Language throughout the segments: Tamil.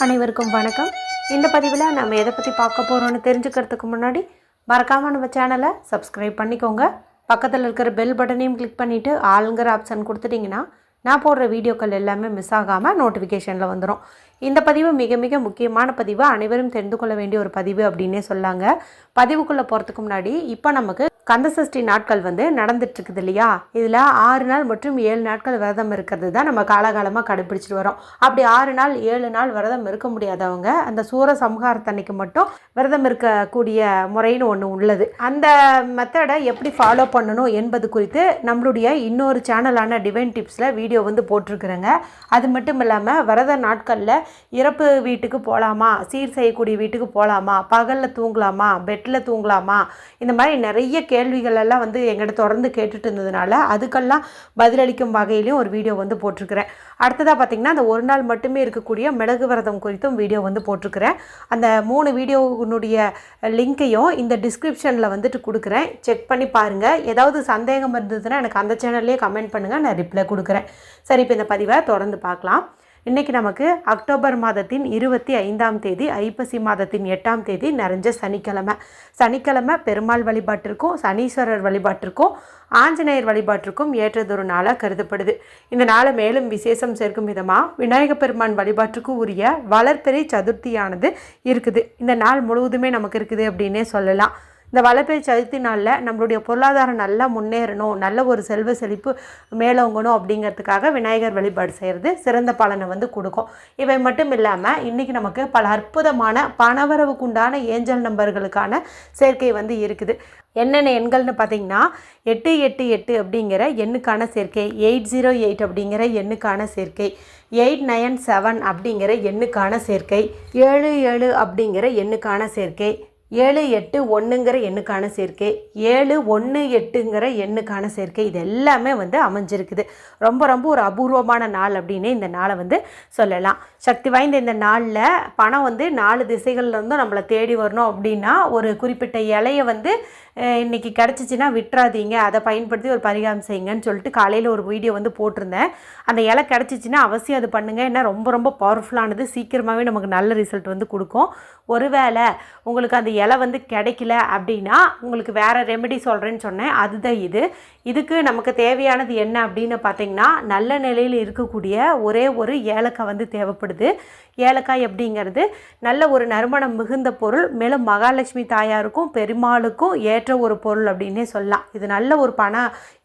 அனைவருக்கும் வணக்கம். இந்த பதிவில் நம்ம எதை பற்றி பார்க்க போகிறோன்னு தெரிஞ்சுக்கிறதுக்கு முன்னாடி மறக்காமல் நம்ம சேனலை சப்ஸ்கிரைப் பண்ணிக்கோங்க. பக்கத்தில் இருக்கிற பெல் பட்டனையும் கிளிக் பண்ணிவிட்டு ஆளுங்கிற ஆப்ஷன் கொடுத்துட்டிங்கன்னா நான் போடுற வீடியோக்கள் எல்லாமே மிஸ் ஆகாமல் நோட்டிஃபிகேஷனில் வந்துடும். இந்த பதிவு மிக மிக முக்கியமான பதிவு, அனைவரும் தெரிந்து கொள்ள வேண்டிய ஒரு பதிவு அப்படின்னே சொல்லாங்க. பதிவுக்குள்ளே போகிறதுக்கு முன்னாடி இப்போ நமக்கு கந்தசஷ்டி நாட்கள் நடந்துட்டுருக்குது இல்லையா? இதில் 6 நாள் மற்றும் 7 நாட்கள் விரதம் இருக்கிறது தான் நம்ம காலகாலமாக கடைப்பிடிச்சிட்டு வரோம். அப்படி 6 நாள் 7 நாள் விரதம் இருக்க முடியாதவங்க அந்த சூர சம்ஹாரத்தன்னைக்கு மட்டும் விரதம் இருக்கக்கூடிய முறைன்னு ஒன்று உள்ளது. அந்த மெத்தடை எப்படி ஃபாலோ பண்ணணும் என்பது குறித்து நம்மளுடைய இன்னொரு சேனலான டிவைன் டிப்ஸில் வீடியோ போட்டிருக்கிறேங்க. அது மட்டும் இல்லாமல் விரத நாட்களில் இறப்பு வீட்டுக்கு போகலாமா, சீர் செய்யக்கூடிய வீட்டுக்கு போகலாமா, பகலில் தூங்கலாமா, பெட்டில் தூங்கலாமா, இந்த மாதிரி நிறைய கேள்விகள் எல்லாம் எங்கிட்ட தொடர்ந்து கேட்டுட்டு இருந்ததுனால அதுக்கெல்லாம் பதிலளிக்கும் வகையிலையும் ஒரு வீடியோ போட்டிருக்கிறேன். அடுத்ததாக பார்த்திங்கன்னா அந்த ஒரு நாள் மட்டுமே இருக்கக்கூடிய மிளகு விரதம் குறித்தும் வீடியோ போட்டிருக்கிறேன். அந்த 3 வீடியோனுடைய லிங்க்கையும் இந்த டிஸ்கிரிப்ஷனில் கொடுக்குறேன். செக் பண்ணி பாருங்கள். ஏதாவது சந்தேகம் இருந்ததுன்னா எனக்கு அந்த சேனல்லையே கமெண்ட் பண்ணுங்கள், நான் ரிப்ளை கொடுக்குறேன். சரி, இப்போ இந்த பதிவை தொடர்ந்து பார்க்கலாம். இன்றைக்கி நமக்கு அக்டோபர் மாதத்தின் 25ஆம் தேதி, ஐப்பசி மாதத்தின் 8ஆம் தேதி நிறைஞ்ச சனிக்கிழமை பெருமாள் வழிபாட்டிற்கும் சனீஸ்வரர் வழிபாட்டிற்கும் ஆஞ்சநேயர் வழிபாட்டிற்கும் ஏற்றதொரு நாளாக கருதப்படுது. இந்த நாளை மேலும் விசேஷம் சேர்க்கும் விதமாக விநாயகப் பெருமான் வழிபாட்டுக்கு உரிய வளர்பிறை சதுர்த்தியானது இருக்குது. இந்த நாள் முழுவதுமே நமக்கு இருக்குது அப்படின்னே சொல்லலாம். இந்த வளர்பிறை சதுர்த்தி நாளில் நம்மளுடைய பொருளாதாரம் நல்லா முன்னேறணும், நல்ல ஒரு செல்வ செழிப்பு மேலோங்கணும் அப்படிங்கிறதுக்காக விநாயகர் வழிபாடு செய்கிறது சிறந்த பலனை கொடுக்கும். இவை மட்டும் இல்லாமல் இன்றைக்கி நமக்கு பல அற்புதமான பணவரவுக்குண்டான ஏஞ்சல் நம்பர்களுக்கான சேர்க்கை இருக்குது. என்னென்ன எண்கள்னு பார்த்திங்கன்னா 888 அப்படிங்கிற எண்ணுக்கான சேர்க்கை, 808 அப்படிங்கிற எண்ணுக்கான சேர்க்கை, 897 அப்படிங்கிற எண்ணுக்கான சேர்க்கை, 77 அப்படிங்கிற எண்ணுக்கான சேர்க்கை, 781ங்கிற எண்ணுக்கான சேர்க்கை, 718ங்கிற எண்ணுக்கான சேர்க்கை, இது எல்லாமே அமைஞ்சிருக்குது. ரொம்ப ரொம்ப ஒரு அபூர்வமான நாள் அப்படின்னு இந்த நாளை சொல்லலாம். சக்தி வாய்ந்த இந்த நாளில் பணம் 4 திசைகள்லேருந்தும் நம்மளை தேடி வரணும் அப்படின்னா ஒரு குறிப்பிட்ட இலையை இன்றைக்கி கிடச்சிச்சின்னா விட்டுறாதீங்க, அதை பயன்படுத்தி ஒரு பரிகாரம் செய்யுங்கன்னு சொல்லிட்டு காலையில் ஒரு வீடியோ போட்டிருந்தேன். அந்த இலை கிடச்சிச்சின்னா அவசியம் அது பண்ணுங்கள். ஏன்னா ரொம்ப ரொம்ப பவர்ஃபுல்லானது, சீக்கிரமாகவே நமக்கு நல்ல ரிசல்ட் கொடுக்கும். ஒருவேளை உங்களுக்கு அந்த இலை கிடைக்கல அப்படின்னா உங்களுக்கு வேறு ரெமெடி சொல்கிறேன்னு சொன்னேன், அதுதான் இதுக்கு நமக்கு தேவையானது என்ன அப்படின்னு பார்த்திங்கன்னா நல்ல நிலையில் இருக்கக்கூடிய ஒரே ஒரு ஏலக்காய் தேவைப்படுது. ஏலக்காய் அப்படிங்கிறது நல்ல ஒரு நறுமணம் மிகுந்த பொருள், மேலும் மகாலட்சுமி தாயாருக்கும் பெருமாளுக்கும் ஏற்ற ஒரு பொருள் அப்படின்னே சொல்லலாம். இது நல்ல ஒரு பண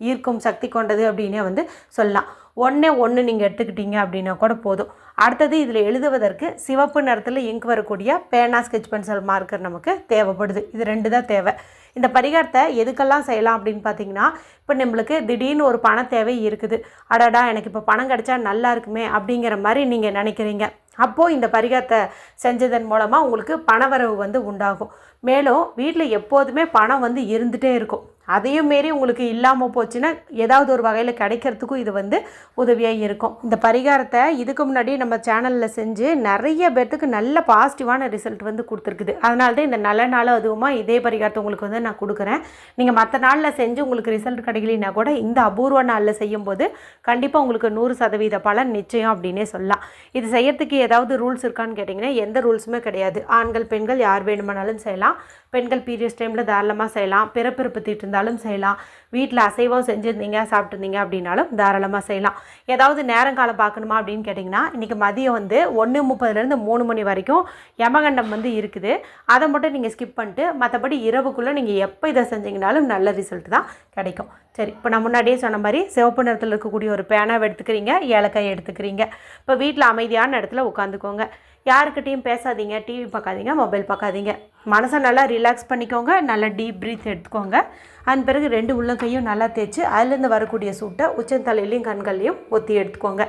ஈர்க்கும் சக்தி கொண்டது அப்படின்னே சொல்லலாம். ஒன்று நீங்கள் எடுத்துக்கிட்டீங்க அப்படின்னா கூட போதும். அடுத்தது இதில் எழுதுவதற்கு சிவப்பு நிறத்தில் இங்க் வரக்கூடிய பேனா, ஸ்கெட்ச் பென்சில், மார்க்கர் நமக்கு தேவைப்படுது. இது 2 தான் தேவை. இந்த பரிகாரத்தை எதுக்கெல்லாம் செய்யலாம் அப்படின்னு பார்த்தீங்கன்னா, இப்போ நம்மளுக்கு திடீர்னு ஒரு பண தேவை இருக்குது, அடடா எனக்கு இப்போ பணம் கிடைச்சா நல்லா இருக்குமே அப்படிங்கிற மாதிரி நீங்கள் நினைக்கிறீங்க. அப்போது இந்த பரிகாரத்தை செஞ்சதன் மூலமாக உங்களுக்கு பணவரவு உண்டாகும். மேலும் வீட்டில் எப்போதுமே பணம் இருந்துகிட்டே இருக்கும். அதையும் மீறி உங்களுக்கு இல்லாமல் போச்சுன்னா ஏதாவது ஒரு வகையில் கிடைக்கிறதுக்கும் இது உதவியாக இருக்கும். இந்த பரிகாரத்தை இதுக்கு முன்னாடி நம்ம சேனலில் செஞ்சு நிறைய பேர்த்துக்கு நல்ல பாசிட்டிவான ரிசல்ட் கொடுத்துருக்குது. அதனால தான் இந்த நல்ல நாள் அதுவுமா இதே பரிகாரத்தை உங்களுக்கு நான் கொடுக்குறேன். நீங்கள் மற்ற நாளில் செஞ்சு உங்களுக்கு ரிசல்ட் கிடைக்கலனா கூட இந்த அபூர்வ நாளில் செய்யும்போது கண்டிப்பாக உங்களுக்கு 100% பலன் நிச்சயம் அப்படின்னே சொல்லலாம். இது செய்யறதுக்கு ஏதாவது ரூல்ஸ் இருக்கான்னு கேட்டிங்கன்னா எந்த ரூல்ஸுமே கிடையாது. ஆண்கள் பெண்கள் யார் வேணுமானாலும் செய்யலாம். பெண்கள் பீரியட்ஸ் டைமில் தாராளமாக செய்யலாம், பிறப்பிறப்பு தீட்டு இருந்தாலும் செய்யலாம், வீட்டில் அசைவம் செஞ்சுருந்தீங்க சாப்பிட்டுருந்தீங்க அப்படின்னாலும் தாராளமாக செய்யலாம். ஏதாவது நேரங்காலம் பார்க்கணுமா அப்படின்னு கேட்டிங்கன்னா இன்றைக்கி மதியம் 1:30லேருந்து 3 மணி வரைக்கும் யமகண்டம் இருக்குது. அதை மட்டும் நீங்கள் ஸ்கிப் பண்ணிட்டு மற்றபடி இரவுக்குள்ளே நீங்கள் எப்போ இதை செஞ்சீங்கனாலும் நல்ல ரிசல்ட் தான் கிடைக்கும். சரி, இப்போ நான் முன்னாடியே சொன்ன மாதிரி சிவப்பு நிறத்தில் இருக்கக்கூடிய ஒரு பேனாவை எடுத்துக்கிறீங்க, ஏலக்காய் எடுத்துக்கிறீங்க. இப்போ வீட்டில் அமைதியான இடத்துல உட்காந்துக்கோங்க. யாருக்கிட்டையும் பேசாதீங்க, டிவி பார்க்காதீங்க, மொபைல் பார்க்காதீங்க. மனசை நல்லா ரிலாக்ஸ் பண்ணிக்கோங்க. நல்லா டீப் ப்ரீத் எடுத்துக்கோங்க. அதன் பிறகு 2 உள்ளங்கையும் நல்லா தேய்ச்சி அதுலேருந்து வரக்கூடிய சூட்டை உச்சந்தலையிலையும் கண்கள்லையும் ஒத்தி எடுத்துக்கோங்க.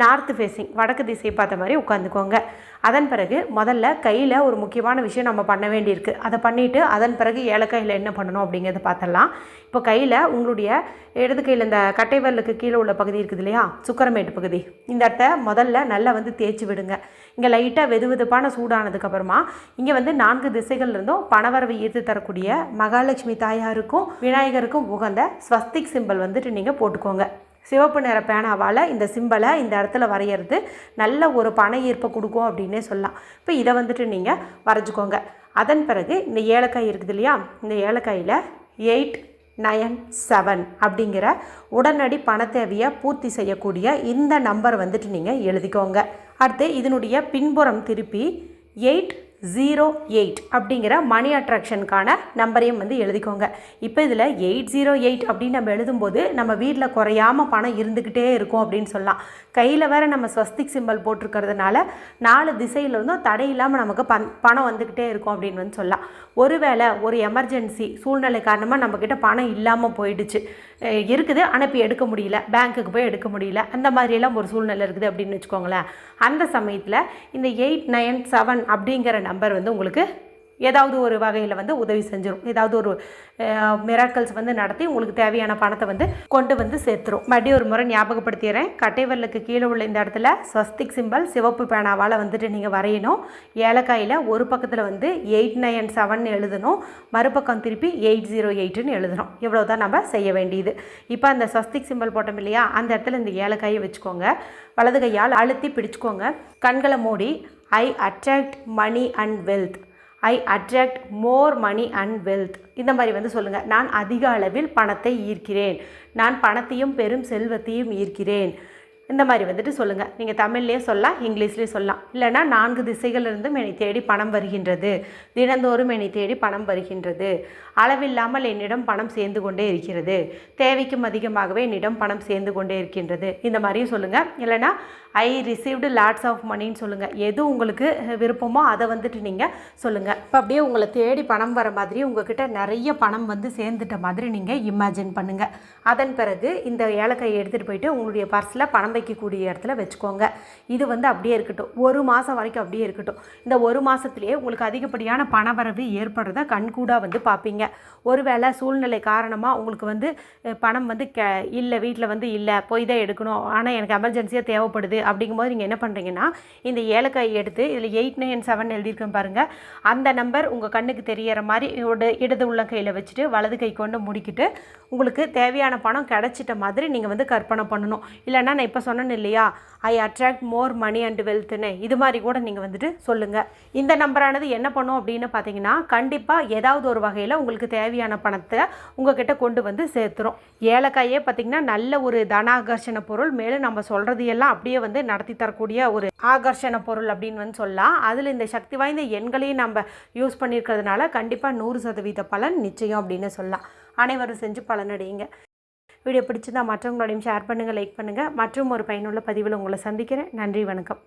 நார்த் ஃபேஸிங், வடக்கு திசையை பார்த்த மாதிரி உட்காந்துக்கோங்க. அதன் பிறகு முதல்ல கையில் ஒரு முக்கியமான விஷயம் நம்ம பண்ண வேண்டியிருக்கு. அதை பண்ணிவிட்டு அதன் பிறகு ஏலக்காயில் என்ன பண்ணணும் அப்படிங்கிறத பார்த்துடலாம். இப்போ கையில் உங்களுடைய இடது கையில் இந்த கட்டை விரலுக்கு கீழே உள்ள பகுதி இருக்குது இல்லையா, சுக்கரமேட்டு பகுதி, இந்த இடத்த முதல்ல நல்லா தேய்ச்சி விடுங்க. இங்கே லைட்டாக வெதுவெதுப்பான சூடானதுக்கப்புறமா இங்கே 4 திசைகள்லேருந்தும் பணவரவை ஈர்த்து தரக்கூடிய மகாலட்சுமி தாயாருக்கும் விநாயகருக்கும் உகந்த ஸ்வஸ்திக் சிம்பிள் நீங்கள் போட்டுக்கோங்க. சிவப்பு நிற பேனாவால் இந்த சிம்பலை இந்த இடத்துல வரைகிறது நல்ல ஒரு பண ஈர்ப்பை கொடுக்கும் அப்படின்னே சொல்லலாம். இப்போ இதை வந்துட்டு நீங்கள் வரைஞ்சிக்கோங்க. அதன் பிறகு இந்த ஏலக்காய் இருக்குது இல்லையா, இந்த ஏலக்காயில் 897 அப்படிங்கிற உடனடி பண தேவையை பூர்த்தி செய்யக்கூடிய இந்த நம்பர் வந்துட்டு நீங்கள் எழுதிக்கோங்க. அடுத்து இதனுடைய பின்புறம் திருப்பி 808 அப்படிங்கிற மணி அட்ராக்ஷனுக்கான நம்பரையும் வந்து எழுதிக்கோங்க. இப்போ இதில் 808 அப்படின்னு நம்ம எழுதும்போது நம்ம வீட்டில் குறையாமல் பணம் இருந்துக்கிட்டே இருக்கும் அப்படின்னு சொல்லலாம். கையில் வேறு நம்ம ஸ்வஸ்திக் சிம்பல் போட்டிருக்கிறதுனால 4 திசையிலிருந்தும் தடை இல்லாமல் நமக்கு பணம் வந்துக்கிட்டே இருக்கும் அப்படின்னு வந்து சொல்லலாம். ஒருவேளை ஒரு எமர்ஜென்சி சூழ்நிலை காரணமாக நம்மக்கிட்ட பணம் இல்லாமல் போயிடுச்சு, இருக்குது ஆனால் இப்போ எடுக்க முடியல, பேங்க்குக்கு போய் எடுக்க முடியல, அந்த மாதிரியெல்லாம் ஒரு சூழ்நிலை இருக்குது அப்படின்னு வச்சுக்கோங்களேன். அந்த சமயத்தில் இந்த 897 அப்படிங்கிற நம்பர் வந்து உங்களுக்கு ஏதாவது ஒரு வகையில் வந்து உதவி செஞ்சிடும். ஏதாவது ஒரு மிராக்கல்ஸ் வந்து நடத்தி உங்களுக்கு தேவையான பணத்தை வந்து கொண்டு வந்து சேர்த்துரும். மறுபடியும் ஒரு முறை ஞாபகப்படுத்திடுறேன். கட்டை விரலுக்கு கீழே உள்ள இந்த இடத்துல ஸ்வஸ்திக் சிம்பல் சிவப்பு பேனாவால் வந்துட்டு நீங்கள் வரையணும். ஏலக்காயில் ஒரு பக்கத்தில் வந்து 897 எழுதணும், மறுபக்கம் திருப்பி 808 எழுதணும். இவ்வளோ தான் நம்ம செய்ய வேண்டியது. இப்போ அந்த ஸ்வஸ்திக் சிம்பல் போட்டோம் இல்லையா, அந்த இடத்துல இந்த ஏலக்காயை வச்சுக்கோங்க. வலது கையால் அழுத்தி பிடிச்சிக்கோங்க. கண்களை மூடி I attract money and wealth, I attract more money and wealth, இந்த மாதிரி வந்து சொல்லுங்கள். நான் அதிக அளவில் பணத்தை ஈர்க்கிறேன், நான் பணத்தையும் பெரும் செல்வத்தையும் ஈர்க்கிறேன், இந்த மாதிரி வந்துட்டு சொல்லுங்கள். நீங்கள் தமிழ்லேயே சொல்லலாம், இங்கிலீஷ்லேயே சொல்லலாம். இல்லைனா 4 திசைகளிலிருந்தும் என்னை தேடி பணம் வருகின்றது, தினந்தோறும் என்னை தேடி பணம் வருகின்றது, அளவில்லாமல் என்னிடம் பணம் சேர்ந்து கொண்டே இருக்கிறது, தேவைக்கும் அதிகமாகவே என்னிடம் பணம் சேர்ந்து கொண்டே இருக்கின்றது, இந்த மாதிரியும் சொல்லுங்கள். இல்லைனா ஐ ரிசீவ்டு லாட்ஸ் ஆஃப் மணின்னு சொல்லுங்கள். எது உங்களுக்கு விருப்பமோ அதை வந்துட்டு நீங்கள் சொல்லுங்கள். இப்போ அப்படியே உங்களை தேடி பணம் வர மாதிரி உங்கள்கிட்ட நிறைய பணம் வந்து சேர்ந்துட்ட மாதிரி நீங்கள் இமேஜின் பண்ணுங்கள். அதன் பிறகு இந்த ஏலக்காயை எடுத்துகிட்டு போயிட்டு உங்களுடைய பர்ஸில் பணம் வைக்கக்கூடிய இடத்துல வச்சுக்கோங்க. இது வந்து அப்படியே இருக்கட்டும், 1 மாதம் வரைக்கும் அப்படியே இருக்கட்டும். இந்த 1 மாதத்துலேயே உங்களுக்கு அதிகப்படியான பணவரவு ஏற்படுறத கண்கூடாக வந்து பார்ப்பீங்க. ஒருவேளை சூழ்நிலை காரணமாக உங்களுக்கு வந்து பணம் வந்து இல்லை, வீட்டில் வந்து இல்லை, போய் தான் எடுக்கணும், ஆனால் எனக்கு எமர்ஜென்சியாக தேவைப்படுது அப்படிங்கும்போது நீங்கள் என்ன பண்ணுறீங்கன்னா, இந்த ஏலக்காய் எடுத்து இதில் 897 எழுதியிருக்கேன் பாருங்கள், அந்த நம்பர் உங்கள் கண்ணுக்கு தெரியற மாதிரி இடது உள்ள கையில் வச்சுட்டு வலது கை கொண்டு முடிக்கிட்டு உங்களுக்கு தேவையான பணம் கிடச்சிட்ட மாதிரி நீங்கள் வந்து கற்பனை பண்ணணும். இல்லைன்னா நான் இப்போ சொன்னேன்னு இல்லையா, ஐ அட்ராக்ட் மோர் மணி அண்ட் வெல்த்னு, இது மாதிரி கூட நீங்கள் வந்துட்டு சொல்லுங்கள். இந்த நம்பரானது என்ன பண்ணும் அப்படின்னு பார்த்தீங்கன்னா, கண்டிப்பாக ஏதாவது ஒரு வகையில் உங்களுக்கு தேவையான பணத்தை உங்ககிட்ட கொண்டு வந்து சேர்த்துரும். ஏலக்காயே பார்த்திங்கன்னா நல்ல ஒரு தனாகர்ஷண பொருள், மேலும் நம்ம சொல்கிறது எல்லாம் அப்படியே வந்து நடத்தி தரக்கூடிய ஒரு ஆகர்ஷண பொருள் அப்படின்னு வந்து சொல்லலாம். அதில் இந்த சக்தி வாய்ந்த எண்களையும் நம்ம யூஸ் பண்ணியிருக்கிறதுனால கண்டிப்பாக 100% பலன் நிச்சயம் அப்படின்னு சொல்லலாம். அனைவரும் செஞ்சு பலனடையுங்க. வீடியோ பிடிச்சிருந்தால் மற்றவங்களோடையும் ஷேர் பண்ணுங்கள், லைக் பண்ணுங்கள். மற்றும் ஒரு பயனுள்ள பதிவில் உங்களை சந்திக்கிறேன். நன்றி, வணக்கம்.